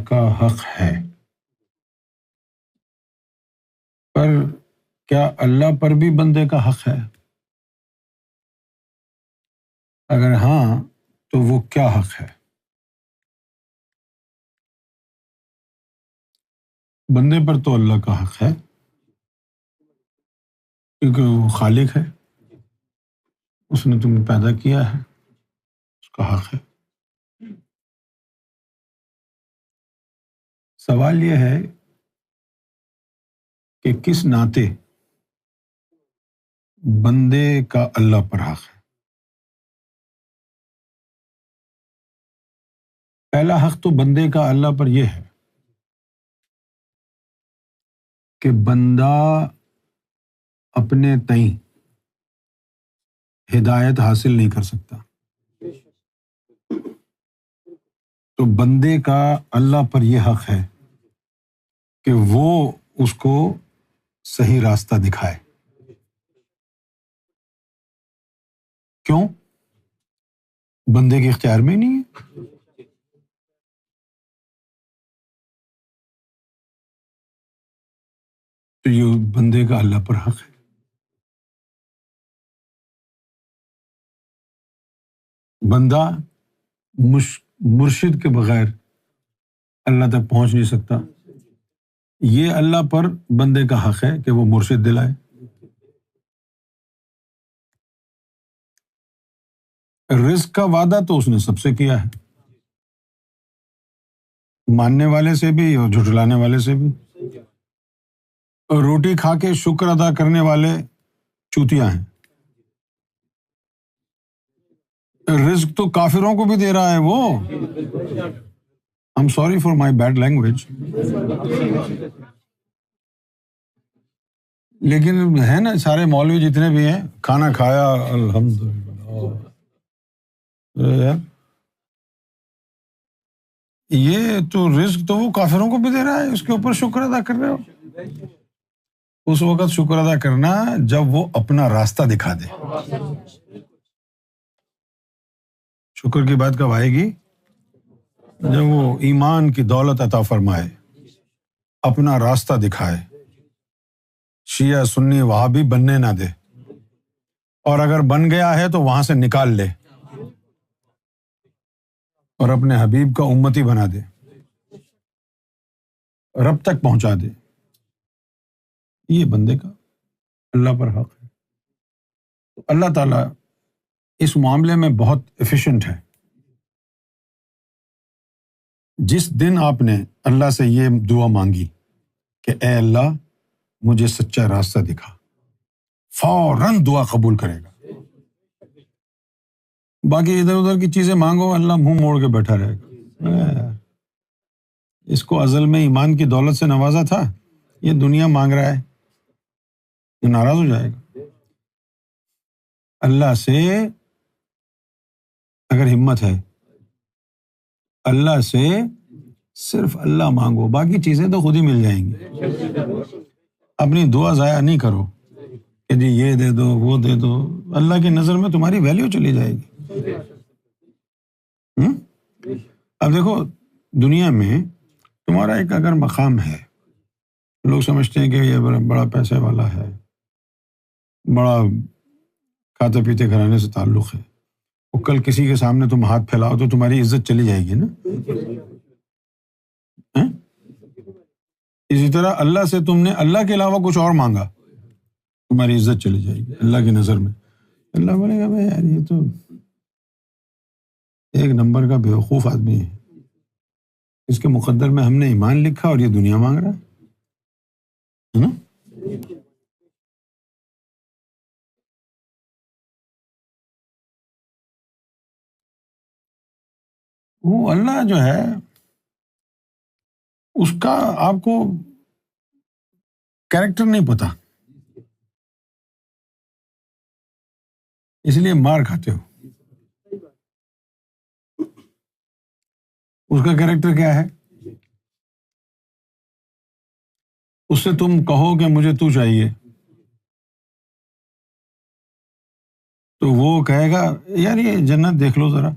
کا حق ہے، پر کیا اللہ پر بھی بندے کا حق ہے؟ اگر ہاں تو وہ کیا حق ہے؟ بندے پر تو اللہ کا حق ہے، کیونکہ وہ خالق ہے، اس نے تمہیں پیدا کیا ہے، اس کا حق ہے۔ سوال یہ ہے کہ کس ناطے بندے کا اللہ پر حق ہے؟ پہلا حق تو بندے کا اللہ پر یہ ہے کہ بندہ اپنے تئیں ہدایت حاصل نہیں کر سکتا، تو بندے کا اللہ پر یہ حق ہے کہ وہ اس کو صحیح راستہ دکھائے۔ کیوں؟ بندے کے اختیار میں نہیں ہے۔ تو یہ بندے کا اللہ پر حق ہے۔ بندہ مرشد کے بغیر اللہ تک پہنچ نہیں سکتا، یہ اللہ پر بندے کا حق ہے کہ وہ مرشد دلائے۔ رزق کا وعدہ تو اس نے سب سے کیا ہے، ماننے والے سے بھی اور جھٹلانے والے سے بھی۔ اور روٹی کھا کے شکر ادا کرنے والے چوتیاں ہیں۔ رزق تو کافروں کو بھی دے رہا ہے وہ۔ I'm sorry for my bad language، لیکن ہے نا سارے مولوی جتنے بھی ہیں، کھانا کھایا الحمدللہ، یار یہ تو رزق تو وہ کافروں کو بھی دے رہا ہے، اس کے اوپر شکر ادا کر رہے ہو۔ اس وقت شکر ادا کرنا جب وہ اپنا راستہ دکھا دے۔ شکر کی بات کب آئے گی؟ جب وہ ایمان کی دولت عطا فرمائے، اپنا راستہ دکھائے، شیعہ سنی وہابی بننے نہ دے، اور اگر بن گیا ہے تو وہاں سے نکال لے اور اپنے حبیب کا امتی بنا دے، رب تک پہنچا دے۔ یہ بندے کا اللہ پر حق ہے۔ تو اللہ تعالیٰ اس معاملے میں بہت ایفیشینٹ ہے۔ جس دن آپ نے اللہ سے یہ دعا مانگی کہ اے اللہ مجھے سچا راستہ دکھا، فوراً دعا قبول کرے گا۔ باقی ادھر ادھر کی چیزیں مانگو، اللہ منہ موڑ کے بیٹھا رہے گا۔ اس کو ازل میں ایمان کی دولت سے نوازا تھا، یہ دنیا مانگ رہا ہے، یہ ناراض ہو جائے گا۔ اللہ سے اگر ہمت ہے، اللہ سے صرف اللہ مانگو، باقی چیزیں تو خود ہی مل جائیں گی۔ اپنی دعا ضائع نہیں کرو کہ جی یہ دے دو وہ دے دو، اللہ کی نظر میں تمہاری ویلیو چلی جائے گی۔ اب دیکھو دنیا میں تمہارا ایک اگر مقام ہے، لوگ سمجھتے ہیں کہ یہ بڑا پیسے والا ہے، بڑا کھاتے پیتے گھرانے سے تعلق ہے، وہ کل کسی کے سامنے تم ہاتھ پھیلاؤ تو تمہاری عزت چلی جائے گی نا۔ اسی طرح اللہ سے تم نے اللہ کے علاوہ کچھ اور مانگا، تمہاری عزت چلی جائے گی اللہ کی نظر میں۔ اللہ بولے گا بھائی یار یہ تو ایک نمبر کا بیوقوف آدمی ہے، اس کے مقدر میں ہم نے ایمان لکھا اور یہ دنیا مانگ رہا ہے نا۔ وہ اللہ جو ہے اس کا آپ کو کیریکٹر نہیں پتا، اس لیے مار کھاتے ہو۔ اس کا کیریکٹر کیا ہے؟ اس سے تم کہو کہ مجھے تو چاہیے تو وہ کہے گا یار یہ جنت دیکھ لو ذرا۔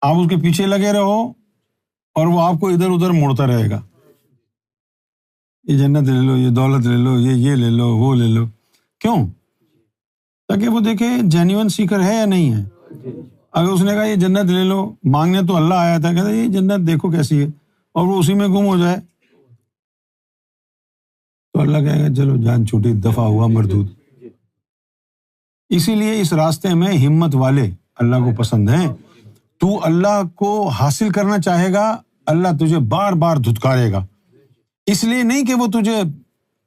آپ اس کے پیچھے لگے رہو اور وہ آپ کو ادھر ادھر موڑتا رہے گا، یہ جنت لے لو، یہ دولت لے لو، یہ لے لو، وہ لے لو. کیوں؟ تاکہ وہ دیکھے جینیون سیکر ہے یا نہیں ہے. اگر اس نے کہا یہ جنت لے لو، مانگنے تو اللہ آیا تھا، کہتا یہ جنت دیکھو کیسی ہے، اور وہ اسی میں گم ہو جائے، تو اللہ کہے گا چلو جان چھوٹی، دفع ہوا مردود. اسی لیے اس راستے میں ہمت والے اللہ کو پسند ہیں. تو اللہ کو حاصل کرنا چاہے گا، اللہ تجھے بار بار دھتکارے گا. اس لیے نہیں کہ وہ تجھے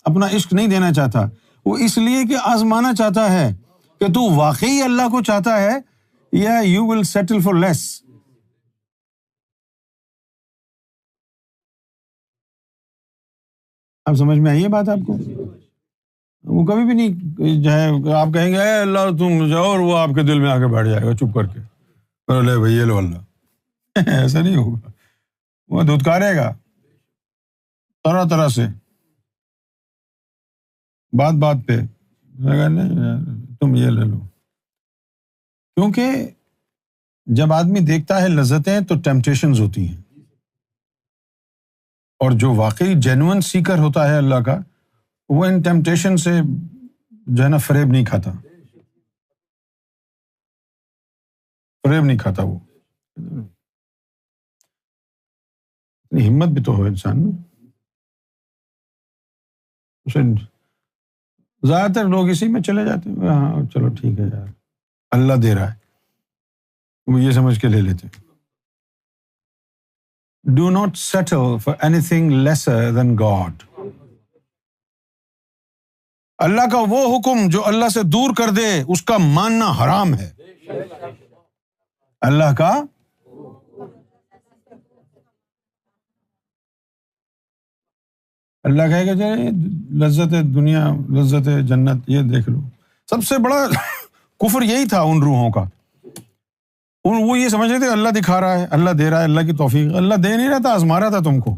اپنا عشق نہیں دینا چاہتا، وہ اس لیے کہ آزمانا چاہتا ہے کہ تو واقعی اللہ کو چاہتا ہے یا یو ول سیٹل فار لیس. اب سمجھ میں آئی ہے بات آپ کو؟ وہ کبھی بھی نہیں جو ہے آپ کہیں گے اے اللہ تم جاؤ، اور وہ آپ کے دل میں آ کے بیٹھ جائے گا چپ کر کے، لے بھائی یہ لو اللہ. ایسا نہیں ہوگا، وہ دھتکارے گا طرح طرح سے، بات بات پہ نہیں یار تم یہ لے لو. کیونکہ جب آدمی دیکھتا ہے لذتیں تو ٹیمپٹیشنز ہوتی ہیں، اور جو واقعی جینوئن سیکر ہوتا ہے اللہ کا، وہ ان ٹیمپٹیشن سے جو ہے نا فریب نہیں کھاتا، فریب نہیں کھاتا. وہ ہمت بھی تو ہو انسان میں. اسے زیادہ تر لوگ اسی میں چلے جاتے ہیں، ہاں چلو ٹھیک ہے یار اللہ دے رہا ہے، وہ یہ سمجھ کے لے لیتے. Do not settle for anything lesser than God. اللہ کا وہ حکم جو اللہ سے دور کر دے اس کا ماننا حرام ہے. اللہ کا اللہ کہے گا چلے لذت دنیا، لذت جنت یہ دیکھ لو. سب سے بڑا کفر یہی تھا ان روحوں کا. وہ یہ سمجھ رہے تھے اللہ دکھا رہا ہے، اللہ دے رہا ہے، اللہ کی توفیق. اللہ دے نہیں رہا تھا، آزما رہا تھا تم کو.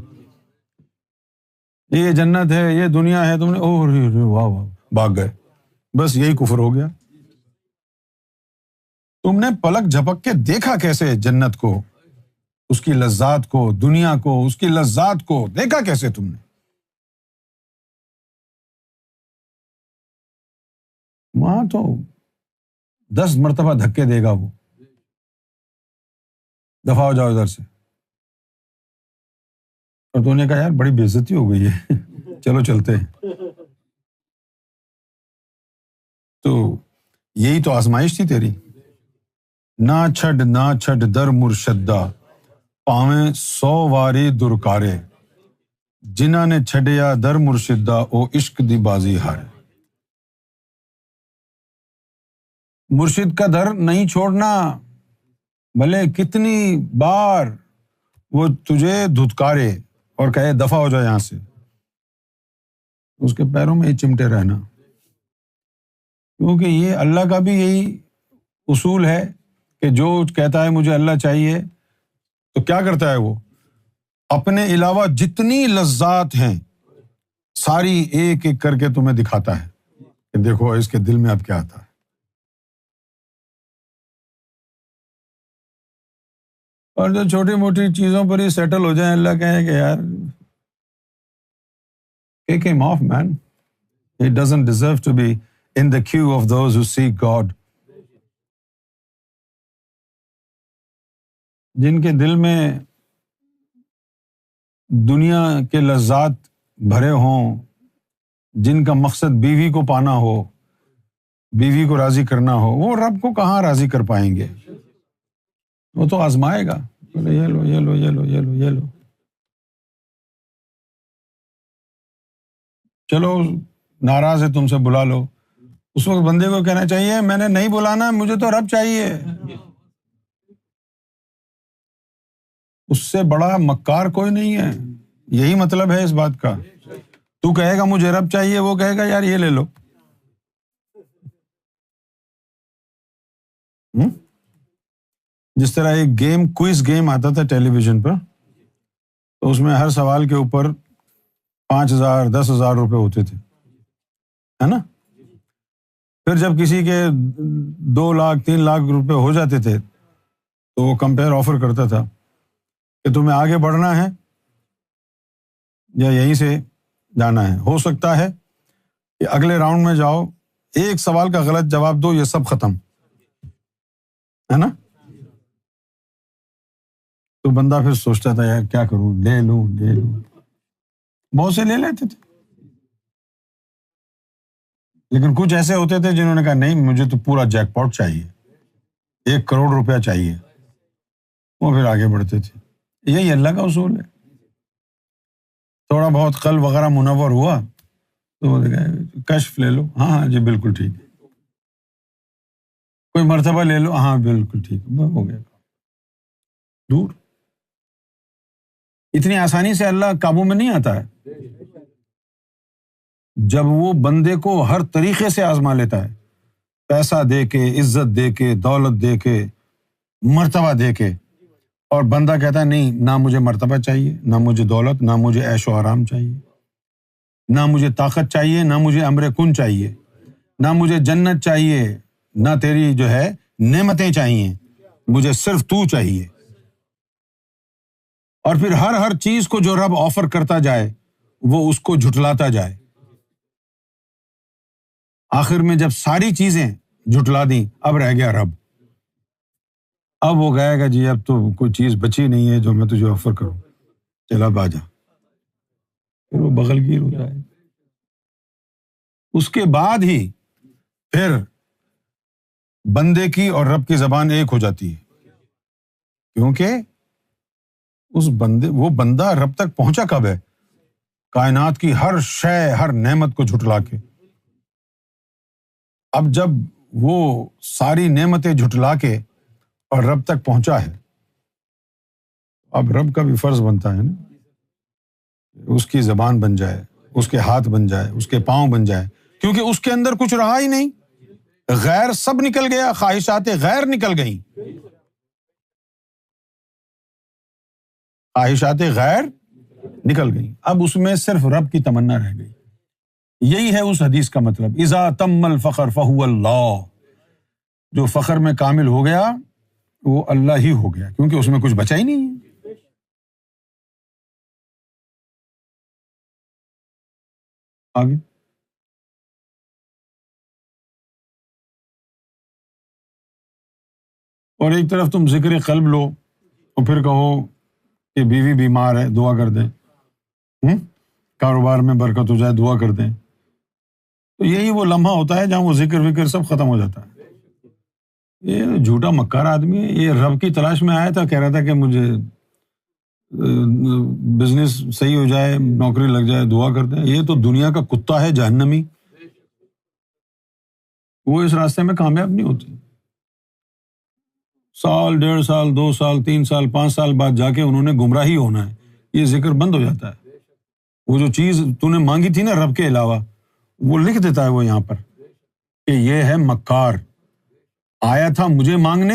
یہ جنت ہے، یہ دنیا ہے، تم نے اوہ واہ واہ بھاگ گئے. بس یہی کفر ہو گیا. تم نے پلک جھپک کے دیکھا کیسے جنت کو، اس کی لذات کو، دنیا کو، اس کی لذات کو دیکھا کیسے تم نے؟ وہاں تو 10 مرتبہ دھکے دے گا وہ، دفع ہو جاؤ ادھر سے. اور تو نے کہا یار بڑی بے عزتی ہو گئی ہے چلو چلتے ہیں. تو یہی تو آزمائش تھی تیری. نہ چھڈ در مرشدہ، پاویں 100 واری درکارے، جنہاں نے چھڈیا در مرشدہ او عشق دی بازی ہارے. مرشد کا در نہیں چھوڑنا، بھلے کتنی بار وہ تجھے دھتکارے اور کہے دفع ہو جائے یہاں سے، اس کے پیروں میں ہی چمٹے رہنا. کیونکہ یہ اللہ کا بھی یہی اصول ہے کہ جو کہتا ہے مجھے اللہ چاہیے تو کیا کرتا ہے وہ؟ اپنے علاوہ جتنی لذات ہیں ساری ایک ایک کر کے تمہیں دکھاتا ہے کہ دیکھو اس کے دل میں اب کیا آتا ہے. اور جو چھوٹی موٹی چیزوں پر ہی سیٹل ہو جائیں، اللہ کہے کہ یار kick him off man, he doesn't deserve to be in the queue of those who seek God. جن کے دل میں دنیا کے لذات بھرے ہوں، جن کا مقصد بیوی کو پانا ہو، بیوی کو راضی کرنا ہو، وہ رب کو کہاں راضی کر پائیں گے؟ وہ تو آزمائے گا، بولے یہ لو یہ لو یہ لو یہ لو یہ لو. چلو ناراض ہے تم سے، بلا لو. اس وقت بندے کو کہنا چاہیے میں نے نہیں بلانا، مجھے تو رب چاہیے. اس سے بڑا مکار کوئی نہیں ہے. یہی مطلب ہے اس بات کا. تو کہے گا مجھے رب چاہیے، وہ کہے گا یار یہ لے لو. جس طرح ایک گیم، کوئز گیم آتا تھا ٹیلی ویژن پر، تو اس میں ہر سوال کے اوپر 5,000 10,000 روپے ہوتے تھے، ہے نا. پھر جب کسی کے 2 لاکھ 3 لاکھ روپے ہو جاتے تھے تو وہ کمپیئر آفر کرتا تھا کہ تمہیں آگے بڑھنا ہے یا یہیں سے جانا ہے. ہو سکتا ہے کہ اگلے راؤنڈ میں جاؤ، ایک سوال کا غلط جواب دو، یہ سب ختم ہے نا. تو بندہ پھر سوچتا تھا یار کیا کروں، لے لوں. بہت سے لے لیتے تھے، لیکن کچھ ایسے ہوتے تھے جنہوں نے کہا نہیں مجھے تو پورا جیک پاٹ چاہیے، 1 کروڑ روپیہ چاہیے. وہ پھر آگے بڑھتے تھے. یہی اللہ کا اصول ہے. تھوڑا بہت قلب وغیرہ منور ہوا تو کشف لے لو، ہاں جی بالکل ٹھیک ہے. کوئی مرتبہ لے لو، ہاں بالکل ٹھیک ہے، ہو گیا دور. اتنی آسانی سے اللہ قابو میں نہیں آتا ہے. جب وہ بندے کو ہر طریقے سے آزما لیتا ہے، پیسہ دے کے، عزت دے کے، دولت دے کے، مرتبہ دے کے، اور بندہ کہتا ہے نہیں، نہ مجھے مرتبہ چاہیے، نہ مجھے دولت، نہ مجھے عیش و آرام چاہیے، نہ مجھے طاقت چاہیے، نہ مجھے امر کن چاہیے، نہ مجھے جنت چاہیے، نہ تیری جو ہے نعمتیں چاہیے، مجھے صرف تو چاہیے. اور پھر ہر چیز کو جو رب آفر کرتا جائے وہ اس کو جھٹلاتا جائے. آخر میں جب ساری چیزیں جھٹلا دیں، اب رہ گیا رب. اب وہ کہے گا جی اب تو کوئی چیز بچی نہیں ہے جو میں تجھے آفر کروں، چل اب آ جا. پھر وہ بغل گیر ہو جائے. اس کے بعد ہی پھر بندے کی اور رب کی زبان ایک ہو جاتی ہے، کیونکہ وہ بندہ رب تک پہنچا کب ہے؟ کائنات کی ہر شے، ہر نعمت کو جھٹلا کے. اب جب وہ ساری نعمتیں جھٹلا کے اور رب تک پہنچا ہے، اب رب کا بھی فرض بنتا ہے نا، اس کی زبان بن جائے، اس کے ہاتھ بن جائے، اس کے پاؤں بن جائے، کیونکہ اس کے اندر کچھ رہا ہی نہیں. غیر سب نکل گیا، خواہشات غیر نکل گئیں، خواہشات غیر نکل گئیں. اب اس میں صرف رب کی تمنا رہ گئی. یہی ہے اس حدیث کا مطلب، اذا تم الفقر فہو اللہ. جو فخر میں کامل ہو گیا وہ اللہ ہی ہو گیا، کیونکہ اس میں کچھ بچا ہی نہیں ہے. آگے اور ایک طرف تم ذکر قلب لو اور پھر کہو کہ بیوی بیمار ہے دعا کر دیں، کاروبار میں برکت ہو جائے دعا کر دیں. تو یہی وہ لمحہ ہوتا ہے جہاں وہ ذکر وکر سب ختم ہو جاتا ہے. یہ جھوٹا مکار آدمی ہے، یہ رب کی تلاش میں آیا تھا، کہہ رہا تھا کہ مجھے بزنس صحیح ہو جائے، نوکری لگ جائے، دعا کر دیں. یہ تو دنیا کا کتا ہے جہنمی، وہ اس راستے میں کامیاب نہیں ہوتی. 1 سال 1.5 سال 2 سال 3 سال 5 سال بعد جا کے انہوں نے گمراہی ہونا ہے، یہ ذکر بند ہو جاتا ہے. وہ جو چیز تو نے مانگی تھی نا رب کے علاوہ، وہ لکھ دیتا ہے وہ یہاں پر کہ یہ ہے مکار، آیا تھا مجھے مانگنے،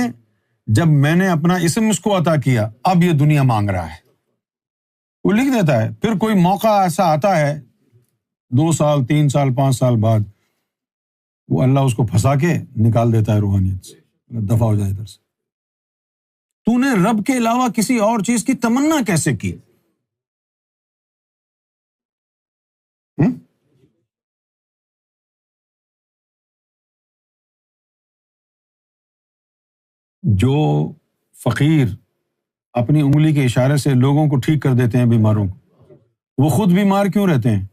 جب میں نے اپنا اسم اس کو عطا کیا اب یہ دنیا مانگ رہا ہے. وہ لکھ دیتا ہے. پھر کوئی موقع ایسا آتا ہے 2 سال 3 سال 5 سال بعد، وہ اللہ اس کو پھنسا کے نکال دیتا ہے روحانیت سے، دفع ہو جائے ادھر سے. تو نے رب کے علاوہ کسی اور چیز کی تمنا کیسے کی؟ جو فقیر اپنی انگلی کے اشارے سے لوگوں کو ٹھیک کر دیتے ہیں بیماروں کو، وہ خود بیمار کیوں رہتے ہیں؟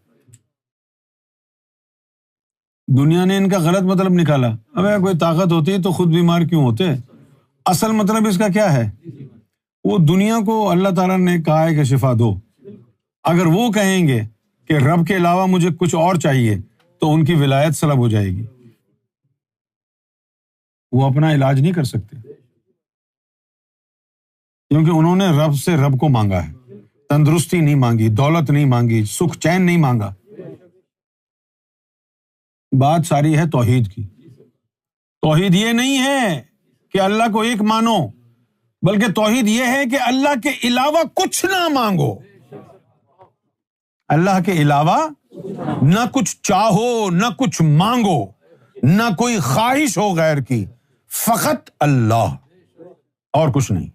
دنیا نے ان کا غلط مطلب نکالا. ابے کوئی طاقت ہوتی تو خود بیمار کیوں ہوتے؟ اصل مطلب اس کا کیا ہے؟ وہ دنیا کو اللہ تعالیٰ نے کہا ہے کہ شفا دو. اگر وہ کہیں گے کہ رب کے علاوہ مجھے کچھ اور چاہیے تو ان کی ولایت سلب ہو جائے گی، وہ اپنا علاج نہیں کر سکتے، کیونکہ انہوں نے رب سے رب کو مانگا ہے. تندرستی نہیں مانگی، دولت نہیں مانگی، سکھ چین نہیں مانگا. بات ساری ہے توحید کی. توحید یہ نہیں ہے کہ اللہ کو ایک مانو، بلکہ توحید یہ ہے کہ اللہ کے علاوہ کچھ نہ مانگو. اللہ کے علاوہ نہ کچھ چاہو، نہ کچھ مانگو، نہ کوئی خواہش ہو غیر کی، فقط اللہ اور کچھ نہیں.